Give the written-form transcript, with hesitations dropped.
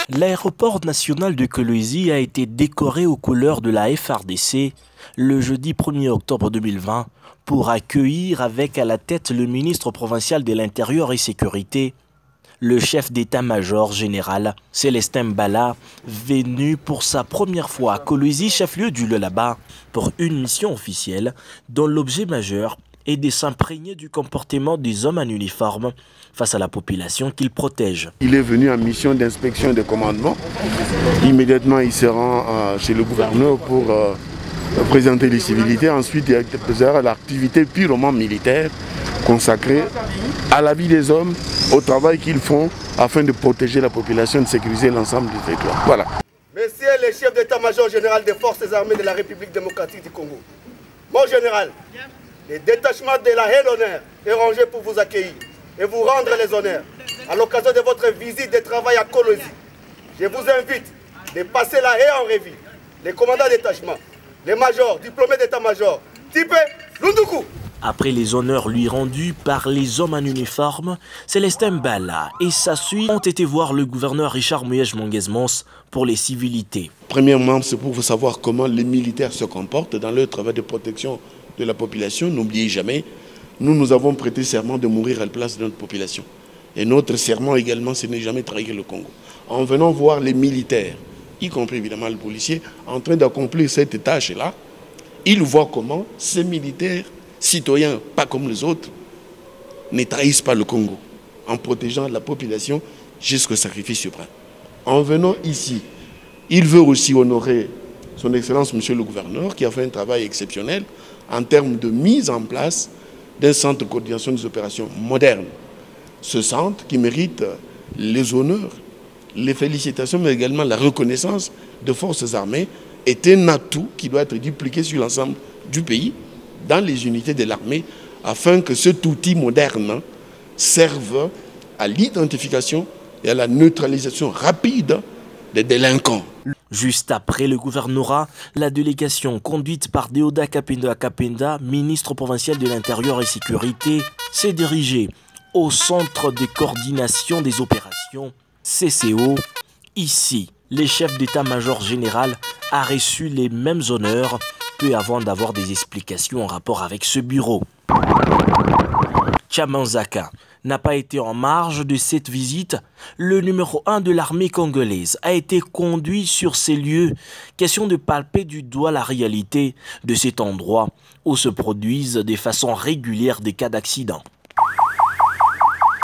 L'aéroport national de Kolwezi a été décoré aux couleurs de la FARDC le jeudi 1er octobre 2020 pour accueillir avec à la tête le ministre provincial de l'Intérieur et Sécurité, le chef d'état-major général Célestin Mbala, venu pour sa première fois à Kolwezi, chef-lieu du Lualaba, pour une mission officielle dont l'objet majeur est de s'imprégner du comportement des hommes en uniforme face à la population qu'il protège. Il est venu en mission d'inspection et de commandement. Immédiatement, il se rend chez le gouverneur pour présenter les civilités. Ensuite, il y a l'activité purement militaire consacrée à la vie des hommes, au travail qu'ils font afin de protéger la population, de sécuriser l'ensemble du territoire. Voilà. Messieurs les chefs d'état-major général des forces armées de la République démocratique du Congo, mon général, le détachement de la haie d'honneur est rangé pour vous accueillir et vous rendre les honneurs à l'occasion de votre visite de travail à Kolwezi. Je vous invite de passer la haie en revue. Les commandants de détachement, les majors, diplômés d'état-major, type Lunduku. Après les honneurs lui rendus par les hommes en uniforme, Célestin Mbala et sa suite ont été voir le gouverneur Richard Mouyej-Monguesmos pour les civilités. Premièrement, c'est pour vous savoir comment les militaires se comportent dans leur travail de protection de la population. N'oubliez jamais, nous avons prêté serment de mourir à la place de notre population. Et notre serment également, c'est de ne jamais trahir le Congo. En venant voir les militaires, y compris évidemment le policier, en train d'accomplir cette tâche-là, ils voient comment ces militaires, citoyens, pas comme les autres, ne trahissent pas le Congo, en protégeant la population jusqu'au sacrifice suprême. En venant ici, il veut aussi honorer son Excellence, Monsieur le Gouverneur, qui a fait un travail exceptionnel en termes de mise en place d'un centre de coordination des opérations modernes. Ce centre qui mérite les honneurs, les félicitations, mais également la reconnaissance de forces armées, est un atout qui doit être dupliqué sur l'ensemble du pays, dans les unités de l'armée, afin que cet outil moderne serve à l'identification et à la neutralisation rapide des délinquants. Juste après le gouvernorat, la délégation conduite par Deoda Kapenda Kapenda, ministre provincial de l'Intérieur et Sécurité, s'est dirigée au Centre de coordination des opérations, CCO. Ici, le chef d'état-major général a reçu les mêmes honneurs peu avant d'avoir des explications en rapport avec ce bureau. Tchamanzaka n'a pas été en marge de cette visite. Le numéro 1 de l'armée congolaise a été conduit sur ces lieux. Question de palper du doigt la réalité de cet endroit où se produisent de façon régulière des cas d'accident.